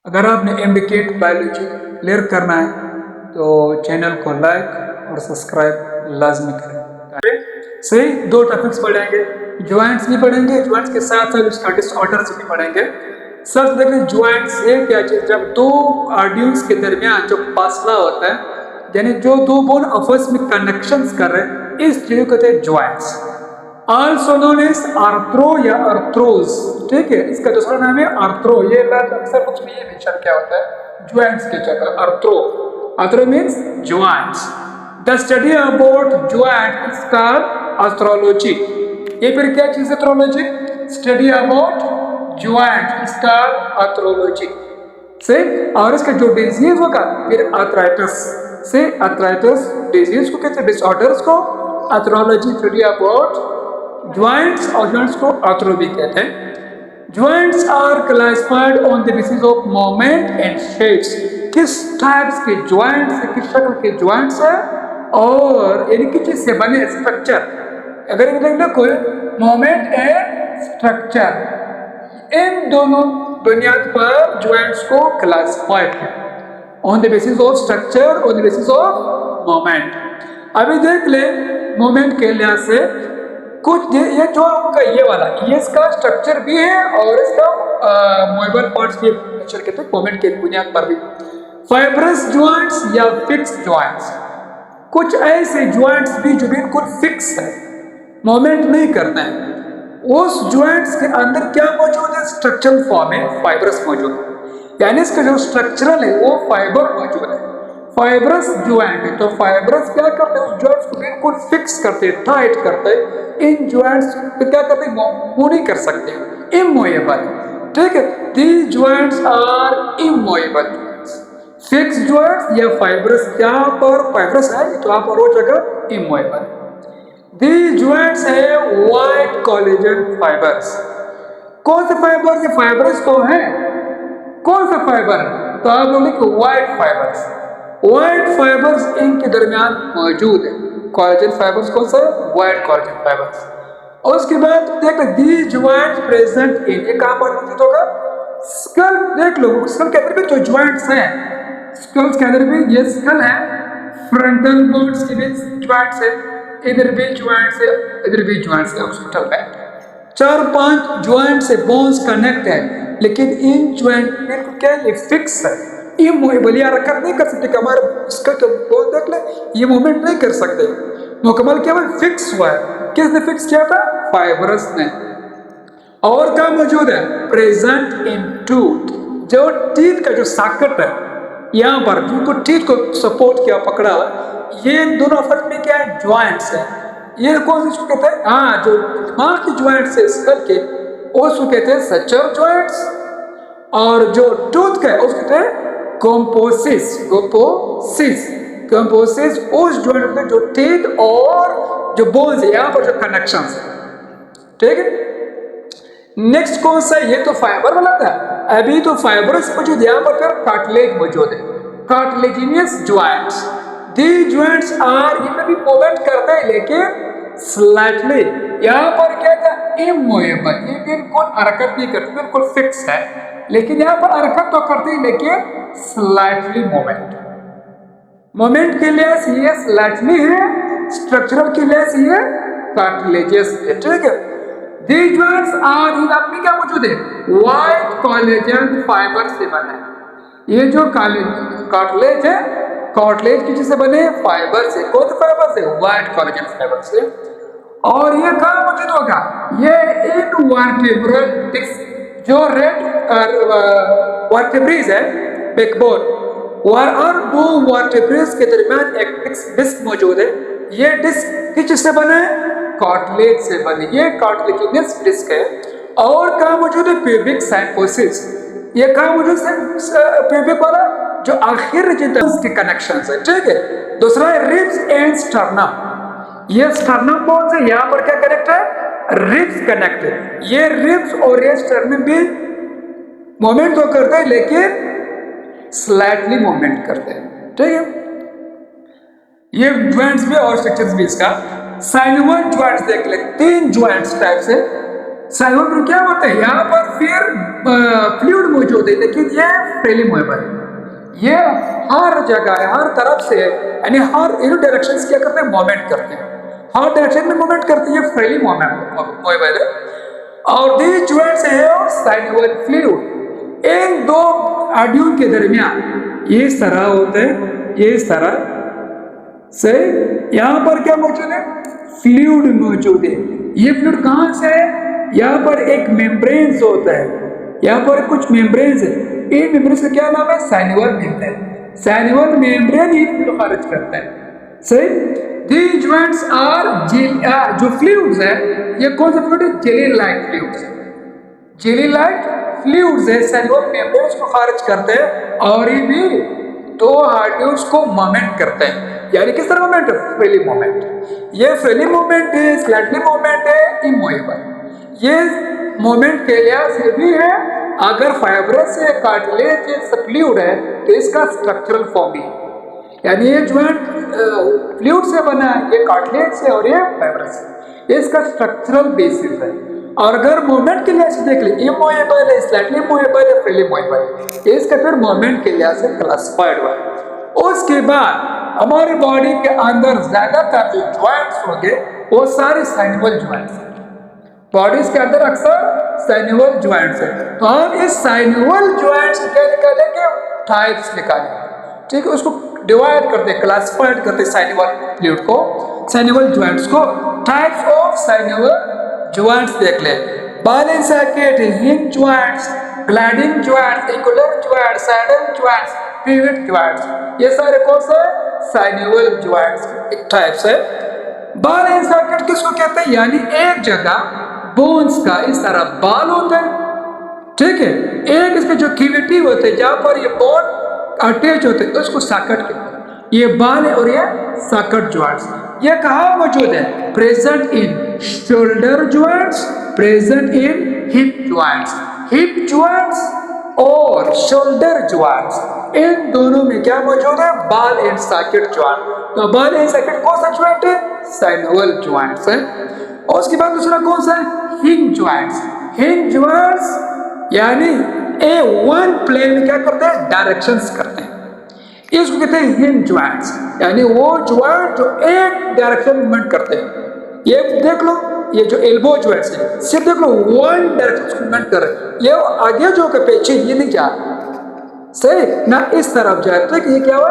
अगर आपने MDCAT biology clear करना है तो चैनल को लाइक और सब्सक्राइब लाजमी करें। सही, दो टॉपिक्स पढ़ेंगे, ज्वाइंट्स भी पढ़ेंगे, ज्वाइंट्स के साथ साथ उसका डिसऑर्डर्स भी पढ़ेंगे। सब देखें ज्वाइंट्स है क्या चीज, जब दो आर्डियंस के दरमियान जो फासला होता है, यानी जो दो बोन आपस में कनेक्शंस कर रहे हैं, इस चीज को कहते हैं joints. Also known as arthro या आर्थ्रोज। ठीक है, इसका दूसरा नाम है आर्थ्रो। ये अक्सर कुछ नहीं है मेंशन क्या होता है ज्वाइंट्स के चक्कर। Arthro, arthro means joints. The study about joint is called arthrology. ये फिर क्या चीज है arthrology? Study about joint is called arthrology से। और इसका जो डिजीज होगा फिर आर्थराइटिस से, आर्थराइटिस डिजीज को कहते हैं, डिसऑर्डर्स को आर्थ्रोलॉजी। स्टडी अबाउट ज्वाइंट्स, और ज्वाइंट्स को आर्थ्रो भी कहते हैं। Joints are classified on the basis of moment and shapes. किस टाइप्स के ज्वाइंट्स, किस शक्ल के ज्वाइंट्स है और इनकी चीज से बने स्ट्रक्चर। अगर देखना कोई मोमेंट एंड स्ट्रक्चर, इन दोनों बुनियाद पर ज्वाइंट्स को क्लासिफाइड है on the basis of structure, on the basis of moment. अभी देख ले मोमेंट के लिहाज से कुछ ये जो आपका ये वाला, ये इसका स्ट्रक्चर भी है और इसका मूवेबल पार्ट्स भी नेचर कहते हैं मोमेंट के बुनियाद पर भी। फाइब्रस ज्वाइंट्स या फिक्स ज्वाइंट्स, कुछ ऐसे ज्वाइंट्स भी जो बिल्कुल फिक्स है, मूवमेंट नहीं करते हैं, उस ज्वाइंट्स के अंदर क्या मौजूद है? स्ट्रक्चरल फॉर्म है, फाइब्रस मौजूद है, यानी इसका जो स्ट्रक्चरल है वो फाइबर मौजूद है। फाइब्रस ज्वाइंट है, तो फाइब्रस क्या करते हैं? उस ज्वाइंट्स को बिल्कुल फिक्स करते हैं, टाइट करते हैं। इन ज्वाइंट्स पे क्या करते हैं? मूव नहीं कर सकते, इमूवेबल। ठीक है, these joints are immovable. Fix joints या फाइब्रस, यहाँ पर फाइब्रस है तो आप और वो जगह इमूवेबल। दीज ज्वाइंट्स है वाइट कोलेजन फाइबर्स। कौन से फाइबर? ये फाइबर्स तो है, कौन सा फाइबर? तो आप लोग लिखो वाइट फाइबर्स। वाइट फाइबर्स इनके दरमियान मौजूद है। कोलेजन फाइबर्स कौन सा है? White collagen fibres. और उसके बाद देख दीज ज्वाइंट्स प्रेजेंट इन, ये कहां पर मौजूद होगा? स्कल। देख लो स्कल के अंदर भी तो ज्वाइंट्स हैं, स्कल्स के अंदर भी ये स्कल है, फ्रंटल बोन्स के भी ज्वाइंट्स है, इधर भी ज्वाइंट्स है, इधर भी ज्वाइंट्स है। हॉस्पिटल में 4-5 ज्वाइंट से बोन्स कनेक्ट है, लेकिन इन ज्वाइंट में क्या ये फिक्स है, इमूवेबल, या हरकत नहीं कर सकते। हमारे इसका तो बोल देख ले, ये मूवमेंट नहीं कर सकते, मुकम्मल केवल फिक्स हुआ है। किसने फिक्स किया था? फाइब्रस ने। और क्या मौजूद है? प्रेजेंट इन टूथ, जो टीथ का जो साकट है यहाँ पर, जिनको टीथ को सपोर्ट किया, पकड़ा, ये दोनों आपस में क्या है? ज्वाइंट्स है। ये कौन सी कहते हैं? हाँ, जो दिमाग की ज्वाइंट्स है स्कल के, उसको कहते हैं सचर ज्वाइंट्स। और जो टूथ का है उसको कहते हैं कॉम्पोसिस। कॉम्पोसिस, कॉम्पोसिस उस ज्वाइंट में जो टीथ और जो बोन्स है यहाँ पर जो कनेक्शंस है। ठीक है, नेक्स्ट कौन सा? ये तो फाइबर वाला था, अभी तो फाइबरस मौजूद, यहाँ पर फिर कार्टिलेज मौजूद है, cartilaginous joints. These joints are, ये भी मूवमेंट करते हैं लेकिन स्लाइटली। यहाँ पर क्या था? इमूवेबल, ये बिल्कुल हरकत नहीं करते, बिल्कुल फिक्स है, लेकिन यहाँ पर हरकत तो करती है लेकिन स्लाइटली मूवमेंट। मूवमेंट के लिए ये स्लाइटली है, स्ट्रक्चरल के लिए ये कार्टिलेजियस है। ठीक है, दीज ज्वाइंट्स आर, इन आपने क्या मौजूद है? वाइट कोलेजन फाइबर से बना है। ये जो कार्टिलेज है, कार्टिलेज किस से बने? फाइबर से। कौन से फाइबर से? वाइट कोलेजन फाइबर से। और ये कहाँ मौजूद होगा? ये इन वर्टेब्रल डिस्क, जो रेड वर्टेब्रेज है, बैकबोन और दो वर्टेब्रेज के दरमियान एक डिस्क मौजूद है। ये डिस्क किस से बना है? कार्टिलेज से बने, ये कार्टिलेजिनस डिस्क है। और कहाँ मौजूद है? Pubic cyanosis. ये कहाँ मौजूद है? प्यूबिक वाला जो आखिर के कनेक्शन है। ठीक है, दूसरा है रिब्स एंड स्टर्नम। ये स्टर्नम बोन से यहाँ पर क्या कनेक्ट है? रिब्स कनेक्ट है। ये रिब्स और ये स्टर्नम भी मूवमेंट तो करते हैं लेकिन स्लाइटली मूवमेंट करते हैं। ठीक है, ये ज्वाइंट्स भी और स्ट्रक्चर्स भी इसका। साइनोइड ज्वाइंट्स देख ले, 3 ज्वाइंट्स टाइप से। साइनोवल फ्लूइड क्या होता है, यहाँ पर फिर फ्लूइड मौजूद है, लेकिन ये फ्रीली मूवेबल है, ये हर जगह है, हर तरफ से, यानी हर इन डायरेक्शंस क्या करते हैं, मूवमेंट करते हैं, हर डायरेक्शन में मूवमेंट करती है, फ्रीली मूवेबल है। और दी ज्वाइंट्स है साइनोवल फ्लूइड, इन दो आड्यूल के दरमियान इस तरह होते हैं, इस तरह से यहाँ पर क्या मौजूद है, फ्लूइड मौजूद है। ये फ्लूइड कहाँ से है, यहाँ पर एक मेम्ब्रेन्स होता है, यहाँ पर कुछ मेम्ब्रेन्स है, इन मेम्ब्रेन्स का क्या नाम है, साइनोवल मेम्ब्रेन। साइनोवल मेम्ब्रेन ही फ्लूइड खारिज करता है, सही। दी ज्वाइंट्स आर जो फ्लूइड्स है, ये कौन सा फ्लूइड है, jelly like fluids, jelly like fluids है, साइनोवल मेम्ब्रेन्स को खारिज करते हैं, और ये भी दो आर्टरीज को मूवमेंट करते हैं। यानी किस तरह मूवमेंट है, फ्रीली मूवमेंट। ये फ्रीली मूवमेंट है, स्लाइटली मूवमेंट है, इमूवेबल। ये मूवमेंट के लिहाज से भी है, अगर फाइब्रस से कार्टिलेज फ्लूइड है तो इसका स्ट्रक्चरल फॉर्म भी है, यानी ये ज्वाइंट फ्लूइड से बना है, ये कार्टिलेज से और ये फाइब्रस से, इसका स्ट्रक्चरल बेसिस है। और अगर मूवमेंट के लिहाज से देख ले, इमूवेबल है, स्लाइटली मूवेबल है, फ्रीली मूवेबल है, इसका फिर मूवमेंट के लिहाज से क्लासिफाइड हुआ है। उसके बाद हमारे बॉडी के अंदर ज्यादातर जो ज्वाइंट्स होंगे वो सारे साइनोवल ज्वाइंट्स हैं, बॉडीज के अंदर अक्सर साइनोवल ज्वाइंट्स है। तो हम इस साइनोवल ज्वाइंट्स क्या निकालेंगे, टाइप्स निकालेंगे, ठीक है, उसको डिवाइड करते, क्लासिफाइड करते साइनोवल फ्लूइड को, साइनोवल ज्वाइंट्स को। टाइप्स ऑफ साइनोवल ज्वाइंट्स देख ले, ball and socket, hinge joints, gliding joints, angular joints, saddle joints, pivot joints, ये सारे कौन से साइनोवल ज्वाइंट्स एक टाइप्स है। बालेंस सर्किट किसको कहते हैं, यानी एक जगह बोन्स का इस तरह बाल होता है, ठीक है, एक इसके जो कैविटी होते हैं जहां पर ये बोन अटैच होते हैं उसको सॉकेट कहते हैं, ये बाल है और ये सॉकेट ज्वाइंट्स। ये कहाँ मौजूद है, present in shoulder joints, present in hip joints. Hip joints और शोल्डर ज्वाइंट्स, इन दोनों में क्या मौजूद है, बाल एंड सॉकेट ज्वाइंट। तो बाल एंड सॉकेट कौन सा ज्वाइंट है, साइनोवल ज्वाइंट्स है। और उसके बाद दूसरा कौन सा है, हिंज ज्वाइंट्स। हिंज ज्वाइंट्स यानी ए वन प्लेन में क्या करते हैं, डायरेक्शंस करते हैं, इसको कहते हैं हिंज ज्वाइंट्स, यानी वो ज्वाइंट जो एक डायरेक्शन मूवमेंट करते हैं। ये देख लो, ये जो एल्बो ज्वाइंट्स है, सिर्फ देख लो वन डायरेक्शन मूवमेंट कर रहे हैं, ये आगे जो के पीछे ये नहीं जा सही ना, इस तरफ जाए, तो ये क्या हुआ,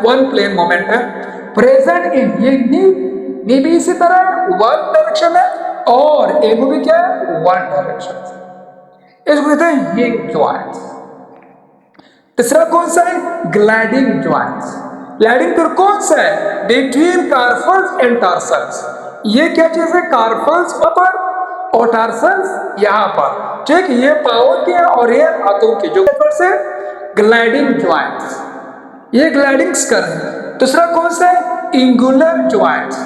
वन प्लेन मूवमेंट है। प्रेजेंट इन, ये नी भी इसी तरह वन डायरेक्शन है, और ए भी क्या है, वन डायरेक्शन, इसको कहते हैं हिंज ज्वाइंट्स। तीसरा कौन सा है, ग्लाइडिंग ज्वाइंट्स। ग्लाइडिंग फिर कौन सा है, बिटवीन कार्पल्स एंड टार्सल्स। ये क्या चीज है, कार्पल्स ऊपर और टार्सल्स यहाँ पर, ठीक, ये पाँव के और ये हाथों के जो से ग्लाइडिंग ज्वाइंट्स, ये ग्लाइडिंग्स कर रहे हैं। दूसरा कौन सा है, एंगुलर ज्वाइंट्स।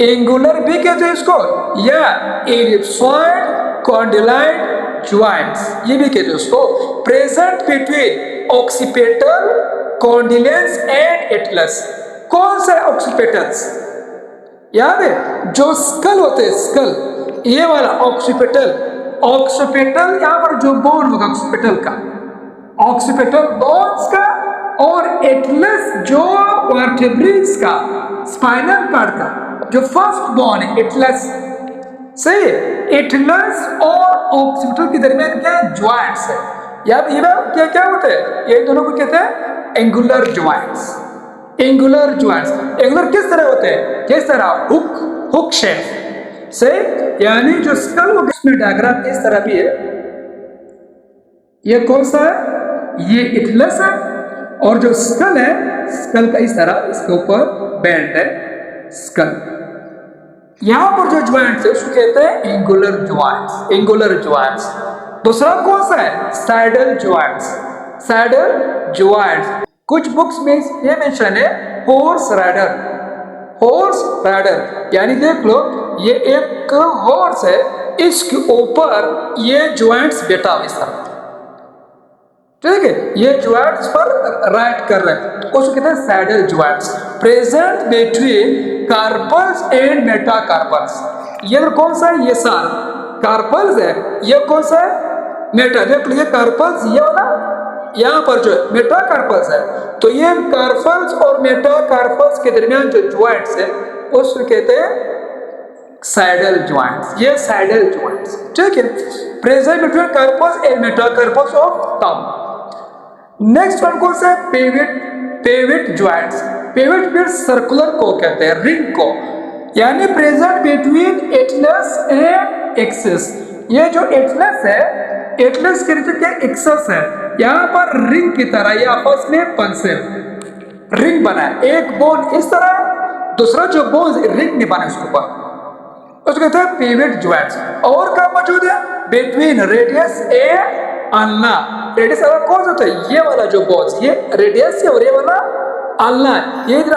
एंगुलर भी कहते हैं इसको, या एलिप्सॉइड कॉन्डिलाइन ज्वाइंट्स, ये भी कहते हैं उसको। Present between occipital, condyles and atlas. कौन सा है ऑक्सीपिटल्स, याद है जो स्कल होते हैं, स्कल, ये वाला ऑक्सीपिटल। ऑक्सीपिटल यहाँ पर जो बोन होगा ऑक्सीपिटल का, ऑक्सीपिटल बोन्स का, और एटलस जो वर्टेब्रेस का, स्पाइनल कार्ड का जो फर्स्ट बोन है, एटलस, सही। एटलस और ऑक्सीपिटल के दरमियान क्या ज्वाइंट्स है, याद ये क्या क्या होते हैं, ये दोनों को कहते हैं angular joints. Angular joints, angular किस तरह होते हैं, किस तरह, हुक शेप से, यानी जो स्कल होगा उसमें डायग्राम इस तरह भी है। ये कौन सा है, ये एटलस है, और जो स्कल है, स्कल का इस तरह इसके ऊपर बैंड है स्कल। यहां पर जो ज्वाइंट्स है उसको कहते हैं एंगुलर ज्वाइंट्स, एंगुलर ज्वाइंट्स। दूसरा कौन सा है, सैडल ज्वाइंट्स, सैडल ज्वाइंट्स। कुछ बुक्स में ये मेंशन है हॉर्स राइडर, हॉर्स राइडर, यानी देख लो ये एक हॉर्स है, इसके ऊपर ये ज्वाइंट्स बैठा हुआ इस तरह, ठीक है, ये ज्वाइंट्स पर राइड कर रहे हैं, उसको कहते हैं saddle joints. Present between carpals and metacarpals. ये कौन सा है, ये सार कार्पल्स है, ये कौन सा है, मेटा, देख लीजिए कार्पल्स ये वाला यहाँ पर जो है मेटाकार्पल्स है, तो ये कार्पल्स और मेटाकार्पल्स के दरमियान जो ज्वाइंट्स है उसको कहते हैं सैडल ज्वाइंट्स, ये सैडल ज्वाइंट्स, ठीक है, present between carpals and metacarpals of thumb. Next one कौन सा है, पेविट ज्वाइंट्स, पेविट फिर सर्कुलर को कहते हैं, रिंग को, यानी present between atlas and axis, ये जो एटलस है, एटलस के नीचे क्या एक्सिस है, यहाँ पर रिंग की तरह ये आपस में पेंसिल रिंग बना है, एक बोन इस तरह, दूसरा जो बोन रिंग में बना है उसके ऊपर, उसको कहते हैं पेविट ज्वाइंट्स। और क्या मौजूद है, between radius and ulna, radius कौन सा होता है, ये वाला जो बोन्स, ये रेडियस है और ये वाला अल्ना, ये इधर